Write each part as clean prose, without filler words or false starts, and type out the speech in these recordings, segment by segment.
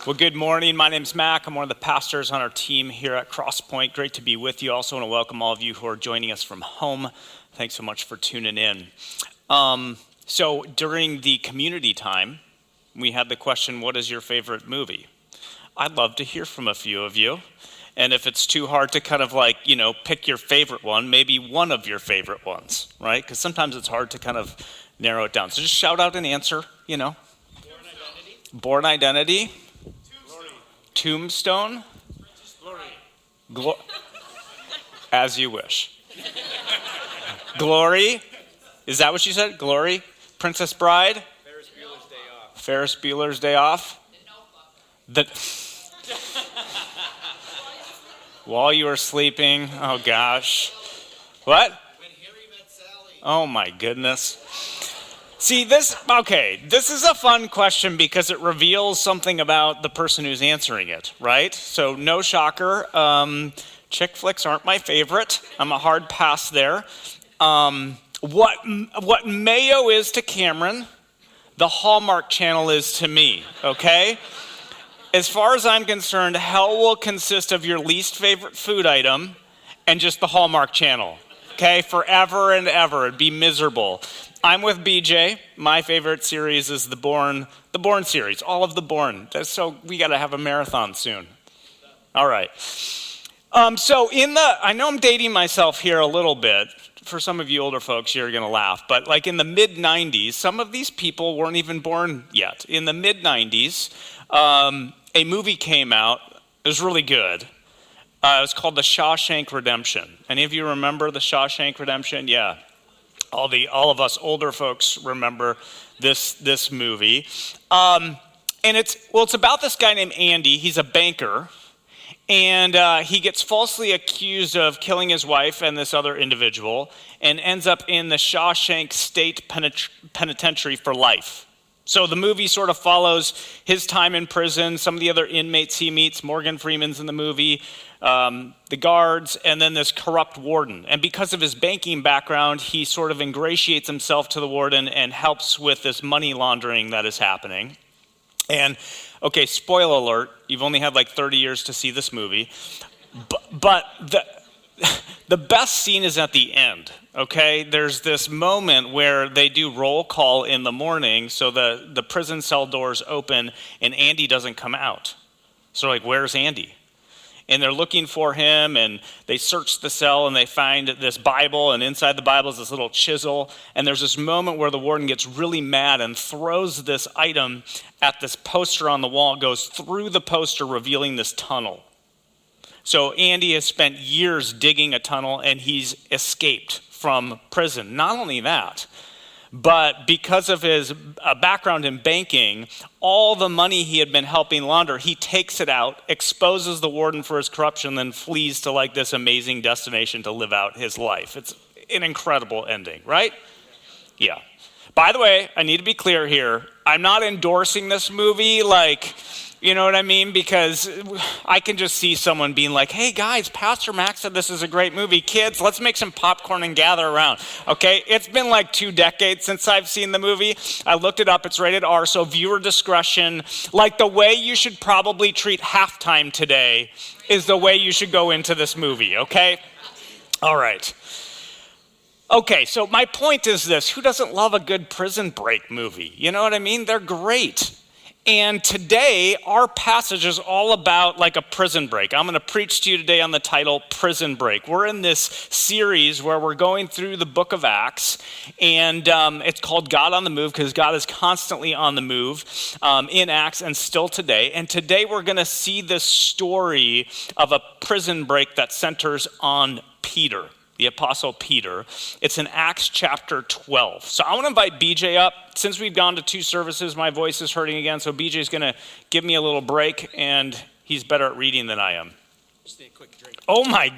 Well, good morning. My name's Mac. I'm one of the pastors on our team here at Crosspoint. Great to be with you. Also want to welcome all of you who are joining us from home. Thanks so much for tuning in. So during the community time, we had the question, what is your favorite movie? I'd love to hear from a few of you. And if it's too hard to kind of pick your favorite one, maybe one of your favorite ones, right? Because sometimes it's hard to kind of narrow it down. So just shout out an answer, Born Identity. Tombstone? Glory. As you wish. Glory? Is that what you said? Glory? Princess Bride? Ferris Bueller's Day Off? While you were sleeping? Oh gosh. What? When Harry Met Sally. Oh my goodness. See, this is a fun question because it reveals something about the person who's answering it, right? So no shocker, chick flicks aren't my favorite. I'm a hard pass there. What Mayo is to Cameron, the Hallmark Channel is to me, okay? As far as I'm concerned, hell will consist of your least favorite food item and just the Hallmark Channel, okay? Forever and ever, it'd be miserable. I'm with BJ. My favorite series is the Bourne series, all of the Bourne. So we got to have a marathon soon. All right. I know I'm dating myself here a little bit. For some of you older folks, you're going to laugh. But like in the mid-'90s, some of these people weren't even born yet. In the mid-'90s, a movie came out. It was really good. It was called The Shawshank Redemption. Any of you remember The Shawshank Redemption? Yeah. All of us older folks remember this movie. And it's about this guy named Andy. He's a banker. And he gets falsely accused of killing his wife and this other individual and ends up in the Shawshank State Penitentiary for life. So the movie sort of follows his time in prison, some of the other inmates he meets. Morgan Freeman's in the movie, the guards, and then this corrupt warden. And because of his banking background, he sort of ingratiates himself to the warden and helps with this money laundering that is happening. And, okay, spoiler alert, you've only had like 30 years to see this movie. But the best scene is at the end, okay? There's this moment where they do roll call in the morning, so the prison cell doors open and Andy doesn't come out. So like, where's Andy? And they're looking for him, and they search the cell, and they find this Bible, and inside the Bible is this little chisel. And there's this moment where the warden gets really mad and throws this item at this poster on the wall, goes through the poster, revealing this tunnel. So Andy has spent years digging a tunnel, and he's escaped from prison. Not only that, but because of his background in banking, all the money he had been helping launder, he takes it out, exposes the warden for his corruption, then flees to like this amazing destination to live out his life. It's an incredible ending, right? Yeah. By the way, I need to be clear here. I'm not endorsing this movie, you know what I mean? Because I can just see someone being like, hey guys, Pastor Max said this is a great movie. Kids, let's make some popcorn and gather around. Okay, it's been like 2 decades since I've seen the movie. I looked it up, it's rated R, so viewer discretion. Like the way you should probably treat halftime today is the way you should go into this movie, okay? All right. Okay, so my point is this. Who doesn't love a good Prison Break movie? You know what I mean? They're great. And today, our passage is all about like a prison break. I'm going to preach to you today on the title, Prison Break. We're in this series where we're going through the book of Acts, and it's called God on the Move because God is constantly on the move in Acts and still today. And today, we're going to see this story of a prison break that centers on Peter, the Apostle Peter. It's in Acts chapter 12. So I want to invite BJ up. Since we've gone to 2 services, my voice is hurting again, so BJ's going to give me a little break, and he's better at reading than I am. Just a quick drink. Oh my,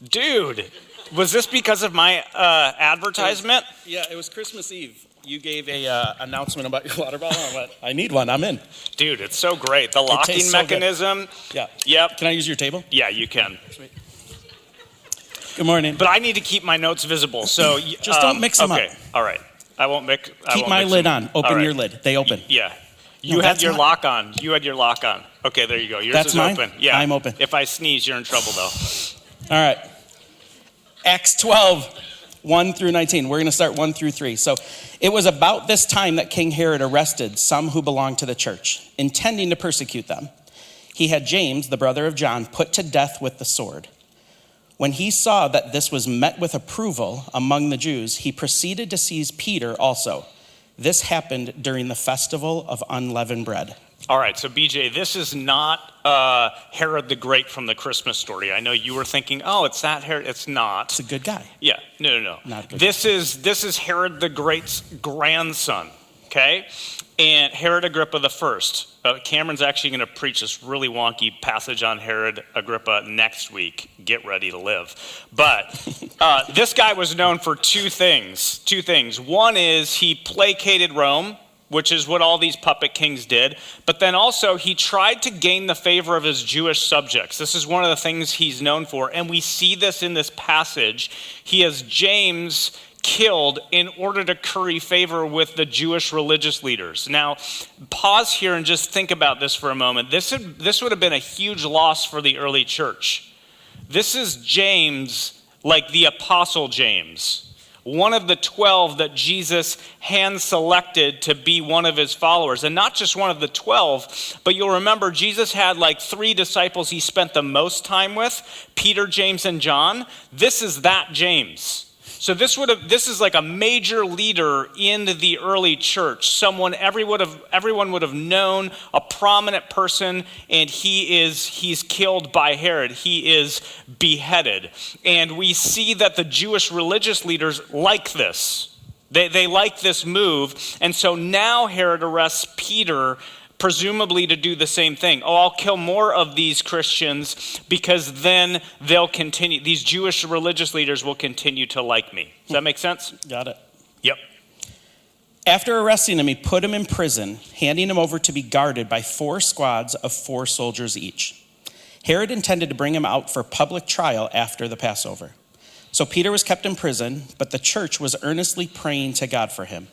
dude. Was this because of my advertisement? It was Christmas Eve. You gave a announcement about your water bottle. I went, I need one, I'm in. Dude, it's so great. The locking mechanism. Yeah. Yep. Can I use your table? Yeah, you can. Sweet. Good morning. But I need to keep my notes visible, so... Just don't mix them up. Okay, all right. I won't mix... Keep my lid on. Open your lid. They open. Yeah. You No, had that's your not- lock on. You had your lock on. Okay, there you go. Yours That's is mine? open. Yeah. I'm open. If I sneeze, you're in trouble, though. All right. Acts 12, 1 through 19. We're going to start 1 through 3. So it was about this time that King Herod arrested some who belonged to the church, intending to persecute them. He had James, the brother of John, put to death with the sword. When he saw that this was met with approval among the Jews, he proceeded to seize Peter also. This happened during the festival of unleavened bread. All right, so BJ, this is not Herod the Great from the Christmas story. I know you were thinking, oh, it's that Herod. It's not. It's a good guy. Yeah, no. Not a good This is Herod the Great's grandson, okay? And Herod Agrippa the First. Cameron's actually going to preach this really wonky passage on Herod Agrippa next week. Get ready to live. But this guy was known for two things. One is he placated Rome, which is what all these puppet kings did. But then also he tried to gain the favor of his Jewish subjects. This is one of the things he's known for. And we see this in this passage. He has James killed in order to curry favor with the Jewish religious leaders. Now, pause here and just think about this for a moment. This would have been a huge loss for the early church. This is James, like the Apostle James, one of the 12 that Jesus hand-selected to be one of his followers. And not just one of the 12, but you'll remember Jesus had like 3 disciples he spent the most time with, Peter, James, and John. This is that James. So this is like a major leader in the early church, someone everyone would have known, a prominent person, and he's killed by Herod. He is beheaded. And we see that the Jewish religious leaders like this. They like this move. And so now Herod arrests Peter, presumably to do the same thing. Oh, I'll kill more of these Christians because then they'll continue. These Jewish religious leaders will continue to like me. Does that make sense? Got it. Yep. After arresting him, he put him in prison, handing him over to be guarded by 4 squads of 4 soldiers each. Herod intended to bring him out for public trial after the Passover. So Peter was kept in prison, but the church was earnestly praying to God for him.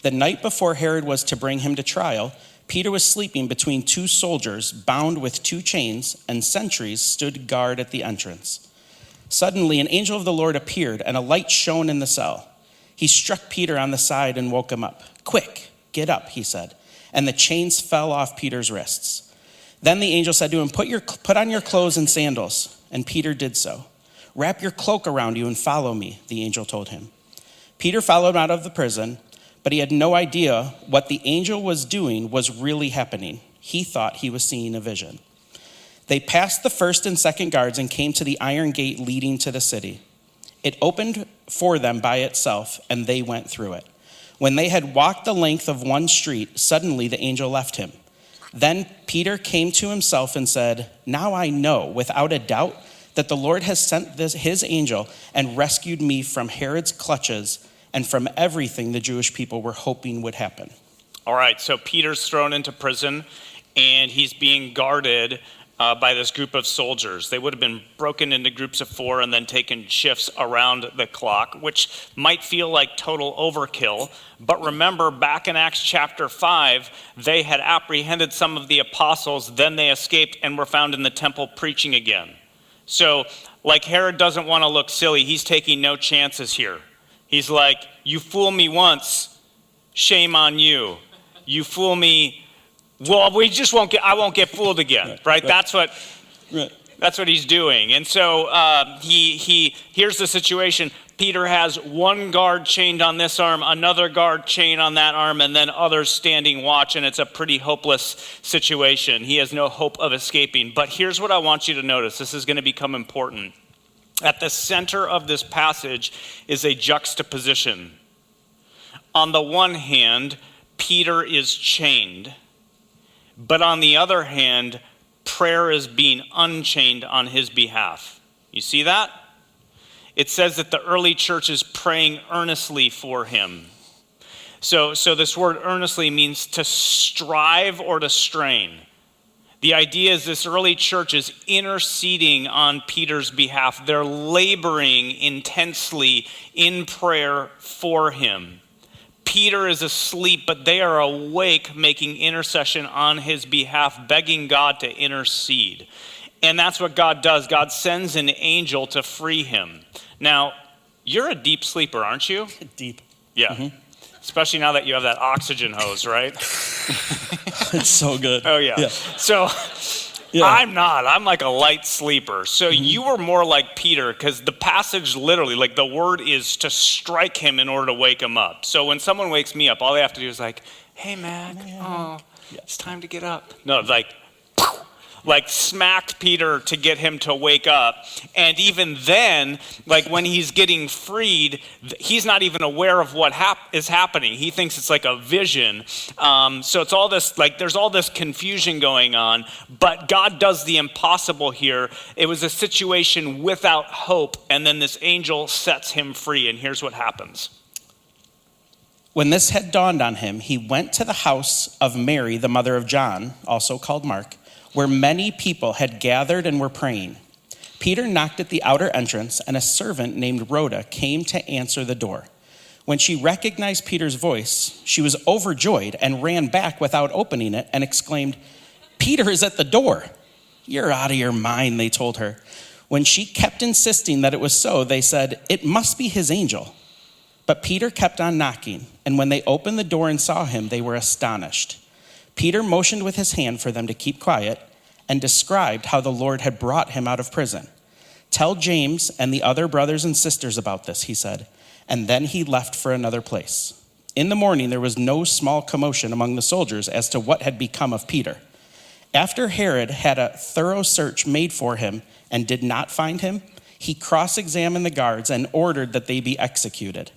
The night before Herod was to bring him to trial, Peter was sleeping between 2 soldiers bound with 2 chains, and sentries stood guard at the entrance. Suddenly, an angel of the Lord appeared, and a light shone in the cell. He struck Peter on the side and woke him up. "Quick, get up," he said, and the chains fell off Peter's wrists. Then the angel said to him, Put on your clothes and sandals, and Peter did so. "Wrap your cloak around you and follow me," the angel told him. Peter followed him out of the prison, but he had no idea what the angel was doing was really happening. He thought he was seeing a vision. They passed the first and second guards and came to the iron gate leading to the city. It opened for them by itself, and they went through it. When they had walked the length of one street, suddenly the angel left him. Then Peter came to himself and said, "Now I know without a doubt that the Lord has sent his angel and rescued me from Herod's clutches and from everything the Jewish people were hoping would happen." All right, so Peter's thrown into prison, and he's being guarded by this group of soldiers. They would have been broken into groups of 4 and then taken shifts around the clock, which might feel like total overkill. But remember, back in Acts chapter 5, they had apprehended some of the apostles, then they escaped and were found in the temple preaching again. So, like Herod doesn't want to look silly, he's taking no chances here. He's like, you fool me once, shame on you. You fool me, well, I won't get fooled again, right? That's what he's doing. And so here's the situation. Peter has one guard chained on this arm, another guard chained on that arm, and then others standing watch, and it's a pretty hopeless situation. He has no hope of escaping. But here's what I want you to notice. This is going to become important. At the center of this passage is a juxtaposition. On the one hand, Peter is chained, but on the other hand, prayer is being unchained on his behalf. You see that? It says that the early church is praying earnestly for him. So this word earnestly means to strive or to strain. The idea is this early church is interceding on Peter's behalf. They're laboring intensely in prayer for him. Peter is asleep, but they are awake, making intercession on his behalf, begging God to intercede. And that's what God does. God sends an angel to free him. Now, you're a deep sleeper, aren't you? Deep. Yeah. Mm-hmm. Especially now that you have that oxygen hose, right? It's so good. Oh, yeah. So yeah. I'm not. I'm like a light sleeper. So you were more like Peter, because the passage literally, like the word is to strike him in order to wake him up. So when someone wakes me up, all they have to do is like, hey, Mac, it's time to get up. No, like smacked Peter to get him to wake up. And even then, like when he's getting freed, he's not even aware of what is happening. He thinks it's like a vision. So it's all this, like there's all this confusion going on, but God does the impossible here. It was a situation without hope, and then this angel sets him free, and here's what happens. When this had dawned on him, he went to the house of Mary, the mother of John, also called Mark, where many people had gathered and were praying. Peter knocked at the outer entrance, and a servant named Rhoda came to answer the door. When she recognized Peter's voice, she was overjoyed and ran back without opening it and exclaimed, "Peter is at the door." "You're out of your mind," they told her. When she kept insisting that it was so, they said, "It must be his angel." But Peter kept on knocking, and when they opened the door and saw him, they were astonished. Peter motioned with his hand for them to keep quiet and described how the Lord had brought him out of prison. "Tell James and the other brothers and sisters about this," he said, and then he left for another place. In the morning, there was no small commotion among the soldiers as to what had become of Peter. After Herod had a thorough search made for him and did not find him, he cross-examined the guards and ordered that they be executed.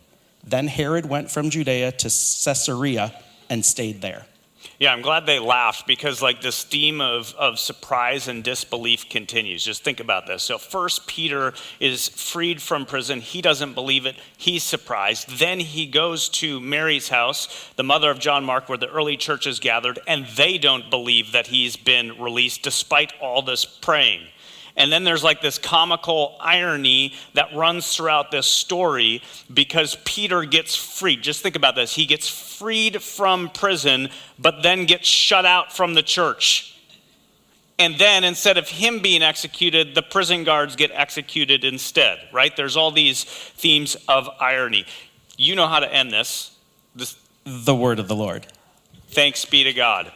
Then Herod went from Judea to Caesarea and stayed there. Yeah, I'm glad they laughed, because like this theme of surprise and disbelief continues. Just think about this. So first, Peter is freed from prison. He doesn't believe it. He's surprised. Then he goes to Mary's house, the mother of John Mark, where the early church is gathered, and they don't believe that he's been released despite all this praying. And then there's like this comical irony that runs throughout this story, because Peter gets freed. Just think about this. He gets freed from prison, but then gets shut out from the church. And then instead of him being executed, the prison guards get executed instead, right? There's all these themes of irony. You know how to end this. The word of the Lord. Thanks be to God.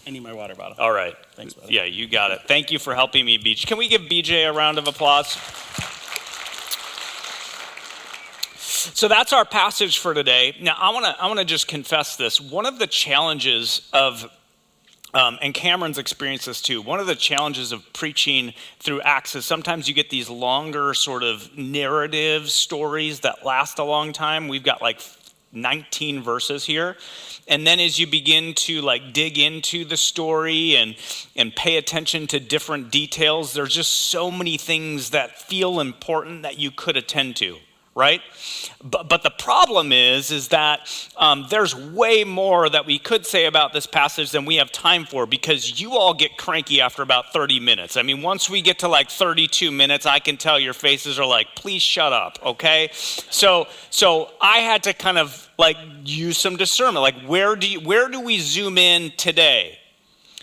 I need my water bottle. All right. Thanks, brother. Yeah, you got it. Thank you for helping me, BJ. Can we give BJ a round of applause? So that's our passage for today. Now, I want to just confess this. One of the challenges of, and Cameron's experienced this too, one of the challenges of preaching through Acts is sometimes you get these longer sort of narrative stories that last a long time. We've got like 19 verses here. And then as you begin to like dig into the story and pay attention to different details, there's just so many things that feel important that you could attend to, right? But the problem is that there's way more that we could say about this passage than we have time for, because you all get cranky after about 30 minutes. I mean, once we get to like 32 minutes, I can tell your faces are like, please shut up, okay? So I had to kind of like use some discernment. Like, where do we zoom in today?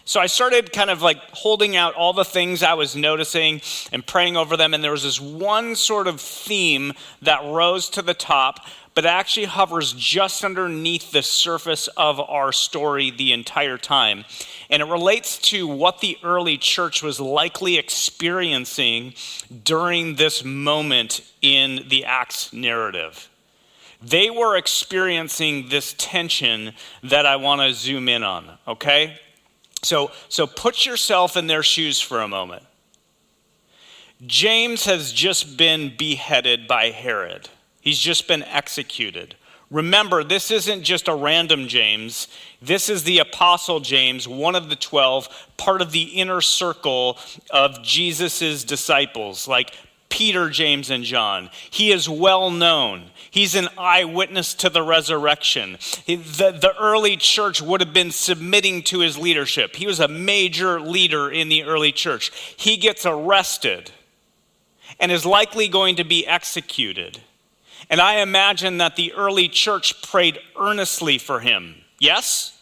So I started kind of like holding out all the things I was noticing and praying over them. And there was this one sort of theme that rose to the top, but actually hovers just underneath the surface of our story the entire time. And it relates to what the early church was likely experiencing during this moment in the Acts narrative. They were experiencing this tension that I want to zoom in on, okay? So put yourself in their shoes for a moment. James has just been beheaded by Herod. He's just been executed. Remember, this isn't just a random James. This is the Apostle James, one of the 12, part of the inner circle of Jesus's disciples, like Peter, James, and John. He is well known. He's an eyewitness to the resurrection. The early church would have been submitting to his leadership. He was a major leader in the early church. He gets arrested and is likely going to be executed. And I imagine that the early church prayed earnestly for him. Yes?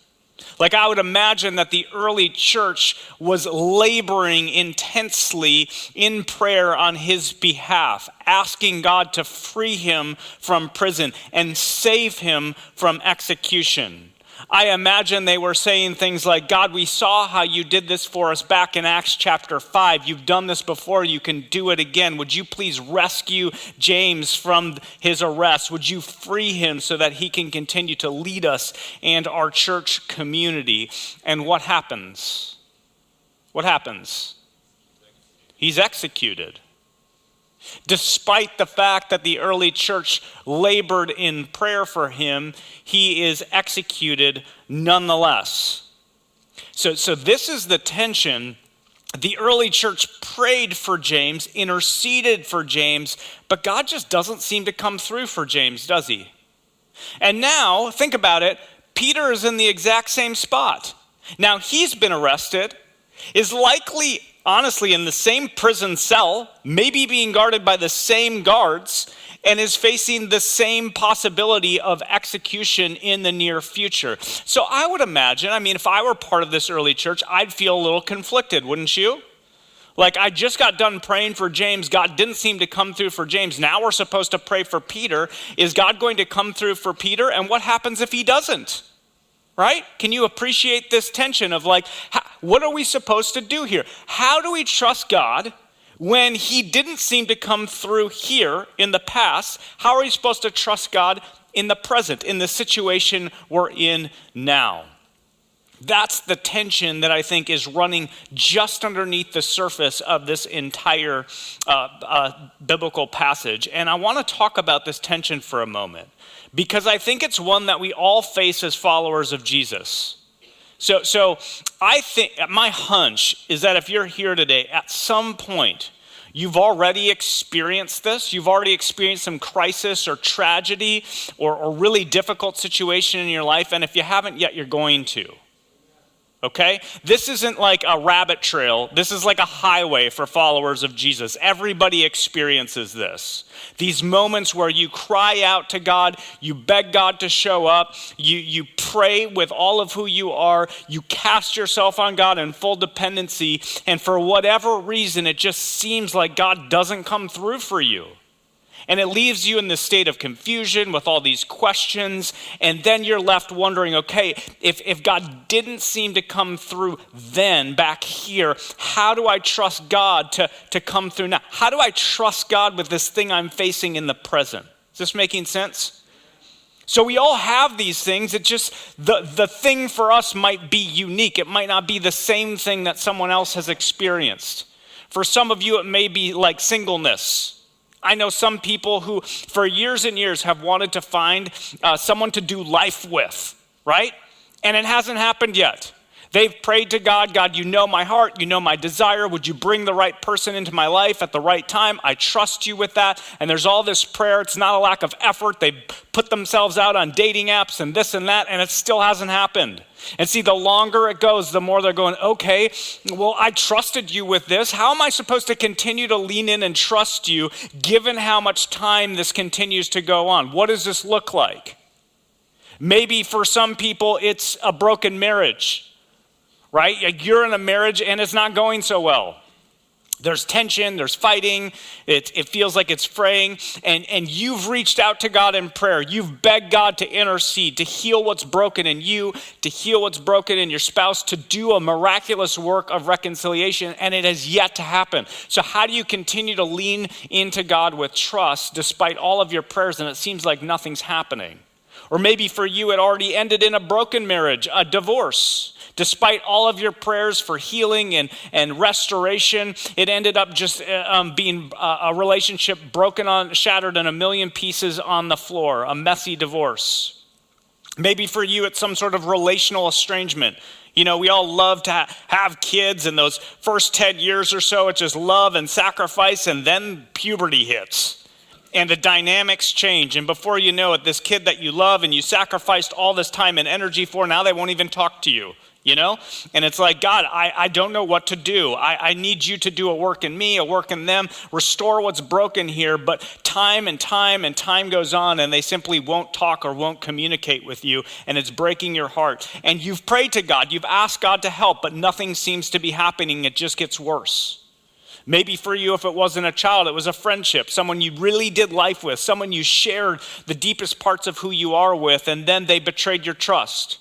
Like I would imagine that the early church was laboring intensely in prayer on his behalf, asking God to free him from prison and save him from execution. I imagine they were saying things like, God, we saw how you did this for us back in Acts chapter 5. You've done this before. You can do it again. Would you please rescue James from his arrest? Would you free him so that he can continue to lead us and our church community? And what happens? What happens? He's executed. Despite the fact that the early church labored in prayer for him, he is executed nonetheless. So this is the tension. The early church prayed for James, interceded for James, but God just doesn't seem to come through for James, does he? And now, think about it, Peter is in the exact same spot. Now he's been arrested, is likely honestly in the same prison cell, maybe being guarded by the same guards, and is facing the same possibility of execution in the near future. So I would imagine, if I were part of this early church, I'd feel a little conflicted, wouldn't you? Like I just got done praying for James. God didn't seem to come through for James. Now we're supposed to pray for Peter. Is God going to come through for Peter? And what happens if he doesn't? Right? Can you appreciate this tension of like, what are we supposed to do here? How do we trust God when he didn't seem to come through here in the past? How are we supposed to trust God in the present, in the situation we're in now? That's the tension that I think is running just underneath the surface of this entire biblical passage. And I want to talk about this tension for a moment, because I think it's one that we all face as followers of Jesus. So I think, my hunch is that if you're here today, at some point, you've already experienced this. You've already experienced some crisis or tragedy or really difficult situation in your life. And if you haven't yet, you're going to. Okay? This isn't like a rabbit trail. This is like a highway for followers of Jesus. Everybody experiences this. These moments where you cry out to God, you beg God to show up, you pray with all of who you are, you cast yourself on God in full dependency, and for whatever reason, it just seems like God doesn't come through for you. And it leaves you in this state of confusion with all these questions. And then you're left wondering, okay, if God didn't seem to come through then back here, how do I trust God to come through now? How do I trust God with this thing I'm facing in the present? Is this making sense? So we all have these things. It just, the thing for us might be unique. It might not be the same thing that someone else has experienced. For some of you, it may be like singleness. I know some people who for years and years have wanted to find someone to do life with, right? And it hasn't happened yet. They've prayed to God, God, you know my heart, you know my desire. Would you bring the right person into my life at the right time? I trust you with that. And there's all this prayer. It's not a lack of effort. They put themselves out on dating apps and this and that, and it still hasn't happened. And see, the longer it goes, the more they're going, okay, well, I trusted you with this. How am I supposed to continue to lean in and trust you given how much time this continues to go on? What does this look like? Maybe for some people, it's a broken marriage, right? You're in a marriage and it's not going so well. There's tension, there's fighting, it feels like it's fraying, and you've reached out to God in prayer. You've begged God to intercede, to heal what's broken in you, to heal what's broken in your spouse, to do a miraculous work of reconciliation, and it has yet to happen. So how do you continue to lean into God with trust despite all of your prayers and it seems like nothing's happening? Or maybe for you, it already ended in a broken marriage, a divorce. Despite all of your prayers for healing and restoration, it ended up just being a relationship shattered in a million pieces on the floor, a messy divorce. Maybe for you, it's some sort of relational estrangement. You know, we all love to have kids, and those first 10 years or so, it's just love and sacrifice, and then puberty hits. And the dynamics change. And before you know it, this kid that you love and you sacrificed all this time and energy for, now they won't even talk to you you know? And it's like, God, I don't know what to do. I need you to do a work in me, a work in them, restore what's broken here. But time and time goes on, and they simply won't talk or won't communicate with you, and it's breaking your heart. And you've prayed to God, you've asked God to help, but nothing seems to be happening. It just gets worse. Maybe for you, if it wasn't a child, it was a friendship, someone you really did life with, someone you shared the deepest parts of who you are with, and then they betrayed your trust.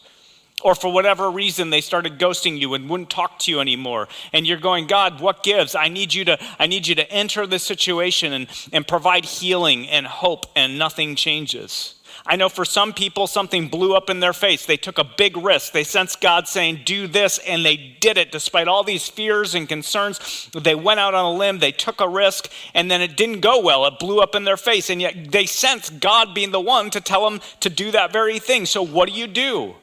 Or for whatever reason, they started ghosting you and wouldn't talk to you anymore. And you're going, God, what gives? I need you to enter this situation and provide healing and hope, and nothing changes. I know for some people, something blew up in their face. They took a big risk. They sensed God saying, do this, and they did it. Despite all these fears and concerns, they went out on a limb, they took a risk, and then it didn't go well. It blew up in their face, and yet they sensed God being the one to tell them to do that very thing. So what do?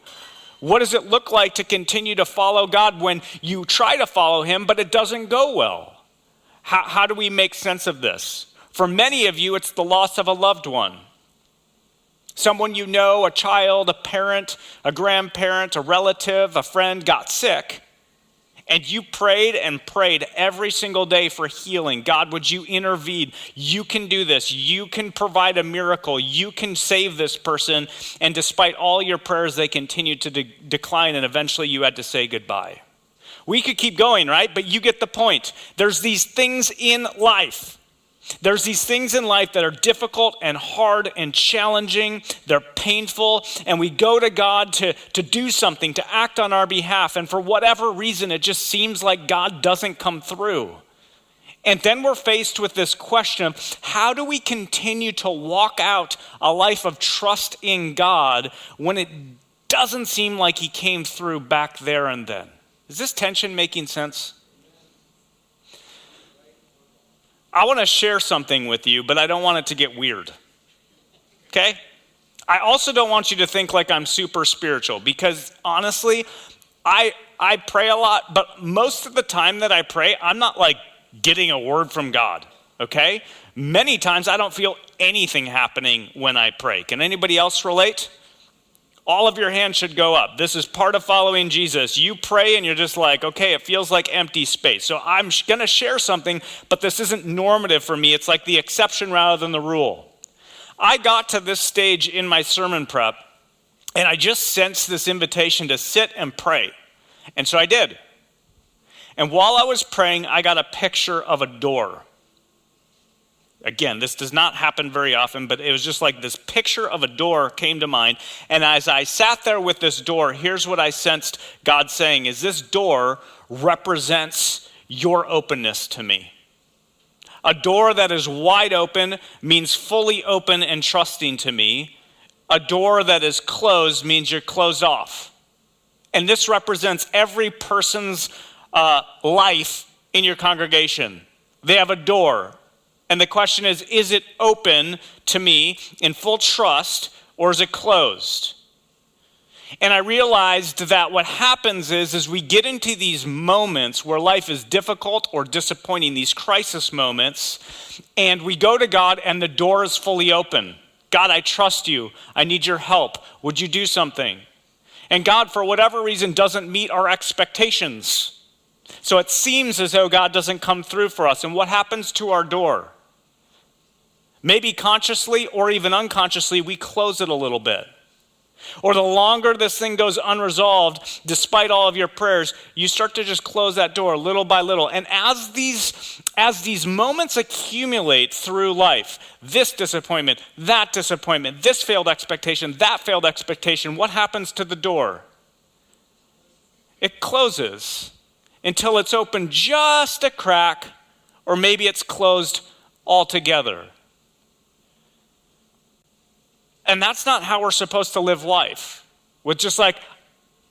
What does it look like to continue to follow God when you try to follow him, but it doesn't go well? How do we make sense of this? For many of you, it's the loss of a loved one. Someone you know, a child, a parent, a grandparent, a relative, a friend got sick, and you prayed and prayed every single day for healing. God, would you intervene? You can do this. You can provide a miracle. You can save this person. And despite all your prayers, they continued to decline, and eventually you had to say goodbye. We could keep going, right? But you get the point. There's these things in life. There's these things in life that are difficult and hard and challenging. They're painful, and we go to God to do something, to act on our behalf. And for whatever reason, it just seems like God doesn't come through. And then we're faced with this question of how do we continue to walk out a life of trust in God when it doesn't seem like he came through back there and then? Is this tension making sense? I want to share something with you, but I don't want it to get weird. Okay? I also don't want you to think like I'm super spiritual, because honestly, I pray a lot, but most of the time that I pray, I'm not like getting a word from God. Okay? Many times I don't feel anything happening when I pray. Can anybody else relate? All of your hands should go up. This is part of following Jesus. You pray and you're just like, okay, it feels like empty space. So I'm going to share something, but this isn't normative for me. It's like the exception rather than the rule. I got to this stage in my sermon prep, and I just sensed this invitation to sit and pray. And so I did. And while I was praying, I got a picture of a door. Again, this does not happen very often, but it was just like this picture of a door came to mind. And as I sat there with this door, here's what I sensed God saying is this door represents your openness to me. A door that is wide open means fully open and trusting to me. A door that is closed means you're closed off. And this represents every person's life in your congregation. They have a door. And the question is it open to me in full trust, or is it closed? And I realized that what happens is we get into these moments where life is difficult or disappointing, these crisis moments, and we go to God and the door is fully open. God, I trust you. I need your help. Would you do something? And God, for whatever reason, doesn't meet our expectations. So it seems as though God doesn't come through for us. And what happens to our door? Maybe consciously or even unconsciously, we close it a little bit. Or the longer this thing goes unresolved, despite all of your prayers, you start to just close that door little by little. And as these moments accumulate through life, this disappointment, this failed expectation, that failed expectation, what happens to the door? It closes until it's open just a crack, or maybe it's closed altogether. And that's not how we're supposed to live life, with just like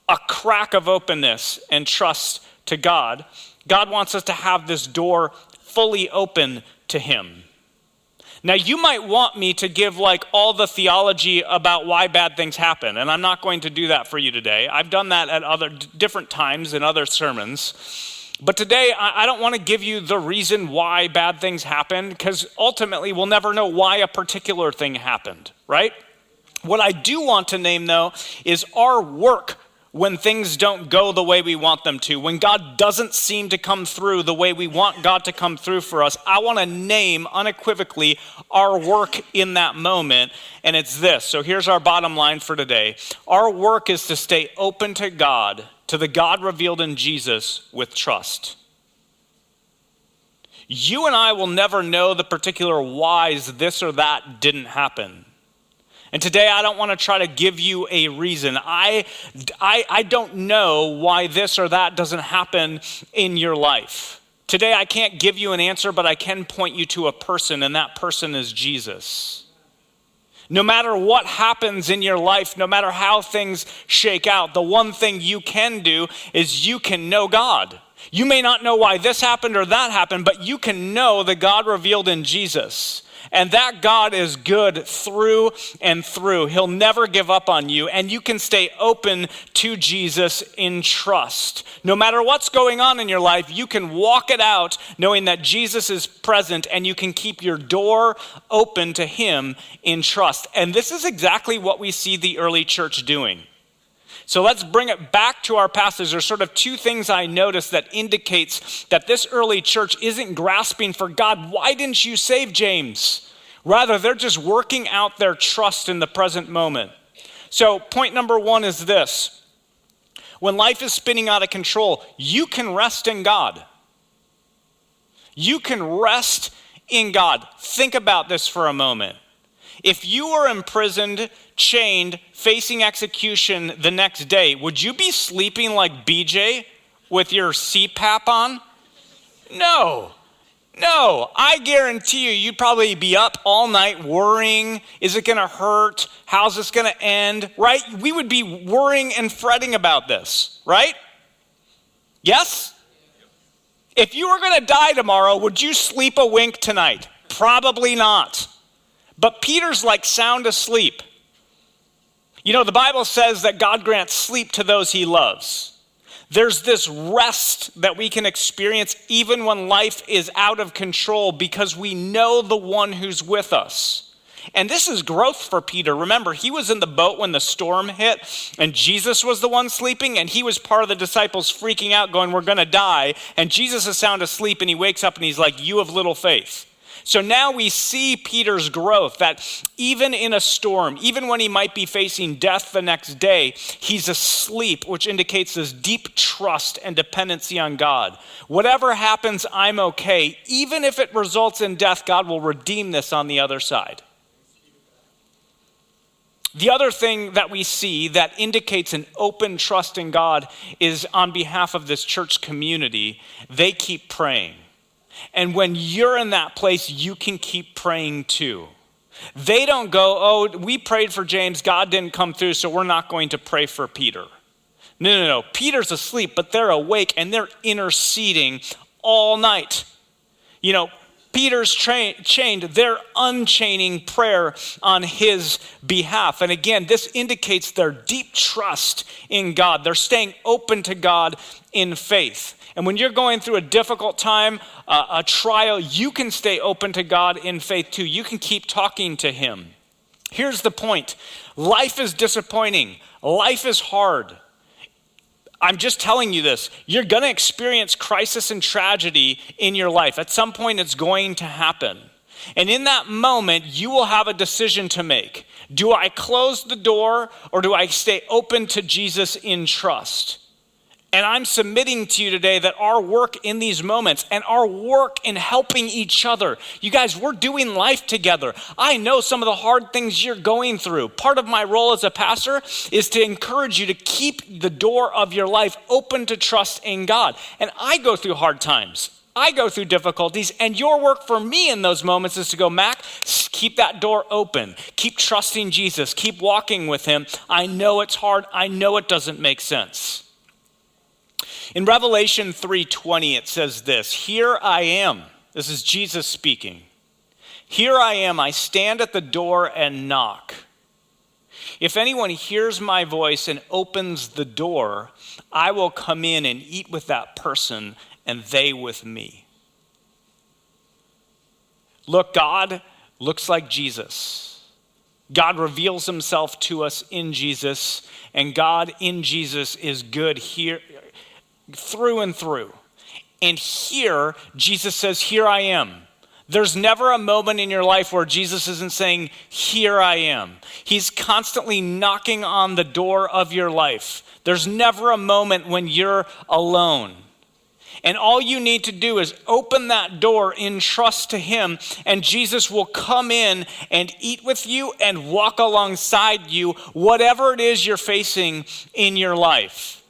a crack of openness and trust to God. God wants us to have this door fully open to him. Now, you might want me to give like all the theology about why bad things happen, and I'm not going to do that for you today. I've done that at other different times in other sermons. But today, I don't want to give you the reason why bad things happen, because ultimately we'll never know why a particular thing happened, right? What I do want to name, though, is our work when things don't go the way we want them to, when God doesn't seem to come through the way we want God to come through for us, I want to name unequivocally our work in that moment, and it's this. So here's our bottom line for today. Our work is to stay open to God, to the God revealed in Jesus, with trust. You and I will never know the particular whys this or that didn't happen. And today I don't want to try to give you a reason. I don't know why this or that doesn't happen in your life. Today I can't give you an answer, but I can point you to a person, and that person is Jesus. No matter what happens in your life, no matter how things shake out, the one thing you can do is you can know God. You may not know why this happened or that happened, but you can know the God revealed in Jesus. And that God is good through and through. He'll never give up on you, and you can stay open to Jesus in trust. No matter what's going on in your life, you can walk it out knowing that Jesus is present, and you can keep your door open to him in trust. And this is exactly what we see the early church doing. So let's bring it back to our passage. There's sort of two things I noticed that indicates that this early church isn't grasping for God. Why didn't you save James? Rather, they're just working out their trust in the present moment. So point number one is this. When life is spinning out of control, you can rest in God. You can rest in God. Think about this for a moment. If you were imprisoned, chained, facing execution the next day, would you be sleeping like BJ with your CPAP on? No. I guarantee you'd probably be up all night worrying, is it gonna hurt? How's this gonna end, right? We would be worrying and fretting about this, right? Yes? If you were gonna die tomorrow, would you sleep a wink tonight? Probably not. But Peter's like sound asleep. You know, the Bible says that God grants sleep to those he loves. There's this rest that we can experience even when life is out of control because we know the one who's with us. And this is growth for Peter. Remember, he was in the boat when the storm hit, and Jesus was the one sleeping, and he was part of the disciples freaking out going, we're gonna die. And Jesus is sound asleep, and he wakes up and he's like, you have little faith. So now we see Peter's growth, that even in a storm, even when he might be facing death the next day, he's asleep, which indicates this deep trust and dependency on God. Whatever happens, I'm okay. Even if it results in death, God will redeem this on the other side. The other thing that we see that indicates an open trust in God is on behalf of this church community, they keep praying. And when you're in that place, you can keep praying too. They don't go, oh, we prayed for James, God didn't come through, so we're not going to pray for Peter. No. Peter's asleep, but they're awake and they're interceding all night. You know, Peter's chained, they're unchaining prayer on his behalf. And again, this indicates their deep trust in God. They're staying open to God in faith. And when you're going through a difficult time, a trial, you can stay open to God in faith too. You can keep talking to him. Here's the point. Life is disappointing. Life is hard. I'm just telling you this. You're going to experience crisis and tragedy in your life. At some point, it's going to happen. And in that moment, you will have a decision to make. Do I close the door or do I stay open to Jesus in trust? And I'm submitting to you today that our work in these moments and our work in helping each other, you guys, we're doing life together. I know some of the hard things you're going through. Part of my role as a pastor is to encourage you to keep the door of your life open to trust in God. And I go through hard times. I go through difficulties, and your work for me in those moments is to go, Mac, keep that door open. Keep trusting Jesus. Keep walking with him. I know it's hard. I know it doesn't make sense. In Revelation 3:20, it says this, here I am. This is Jesus speaking. Here I am, I stand at the door and knock. If anyone hears my voice and opens the door, I will come in and eat with that person and they with me. Look, God looks like Jesus. God reveals himself to us in Jesus, and God in Jesus is good here through and through. And here, Jesus says, here I am. There's never a moment in your life where Jesus isn't saying, here I am. He's constantly knocking on the door of your life. There's never a moment when you're alone. And all you need to do is open that door in trust to him, and Jesus will come in and eat with you and walk alongside you, whatever it is you're facing in your life.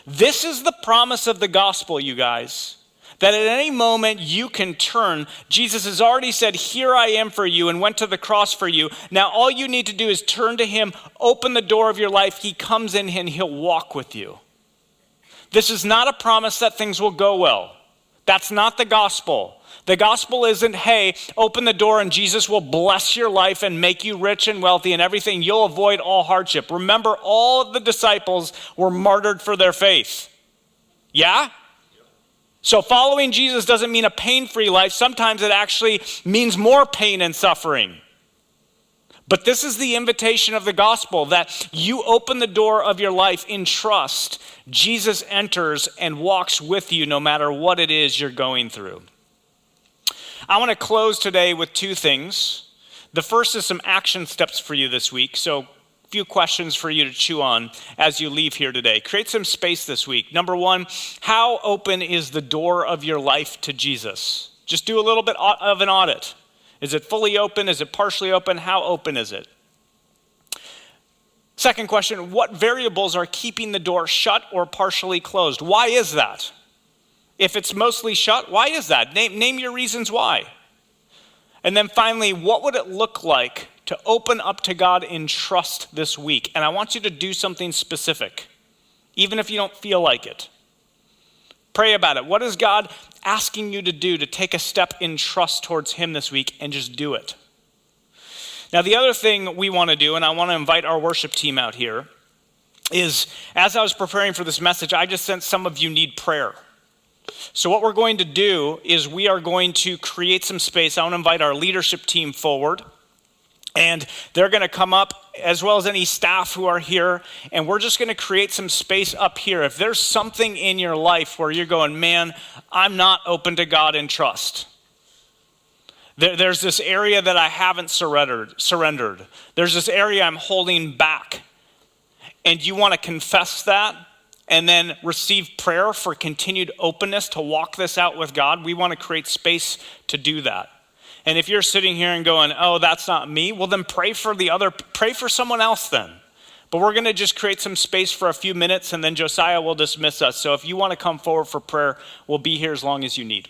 This is the promise of the gospel, you guys. That at any moment you can turn. Jesus has already said, here I am for you, and went to the cross for you. Now all you need to do is turn to him, open the door of your life. He comes in and he'll walk with you. This is not a promise that things will go well. That's not the gospel. The gospel isn't, hey, open the door and Jesus will bless your life and make you rich and wealthy and everything. You'll avoid all hardship. Remember, all of the disciples were martyred for their faith. Yeah? So following Jesus doesn't mean a pain-free life. Sometimes it actually means more pain and suffering. But this is the invitation of the gospel, that you open the door of your life in trust. Jesus enters and walks with you no matter what it is you're going through. I want to close today with two things. The first is some action steps for you this week. So a few questions for you to chew on as you leave here today. Create some space this week. Number one, how open is the door of your life to Jesus? Just do a little bit of an audit. Is it fully open? Is it partially open? How open is it? Second question, what variables are keeping the door shut or partially closed? Why is that? If it's mostly shut, why is that? Name your reasons why. And then finally, what would it look like to open up to God in trust this week? And I want you to do something specific, even if you don't feel like it. Pray about it. What is God asking you to do to take a step in trust towards him this week, and just do it? Now, the other thing we want to do, and I want to invite our worship team out here, is as I was preparing for this message, I just sensed some of you need prayer. So what we're going to do is we are going to create some space. I want to invite our leadership team forward. And they're going to come up, as well as any staff who are here, and we're just going to create some space up here. If there's something in your life where you're going, man, I'm not open to God in trust. There's this area that I haven't surrendered. There's this area I'm holding back. And you want to confess that and then receive prayer for continued openness to walk this out with God. We want to create space to do that. And if you're sitting here and going, oh, that's not me, well then pray for someone else then. But we're going to just create some space for a few minutes, and then Josiah will dismiss us. So if you want to come forward for prayer, we'll be here as long as you need.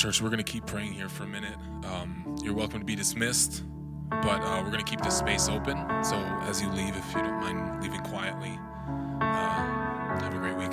Church, we're going to keep praying here for a minute. You're welcome to be dismissed, but we're going to keep this space open. So as you leave, if you don't mind leaving quietly, have a great week.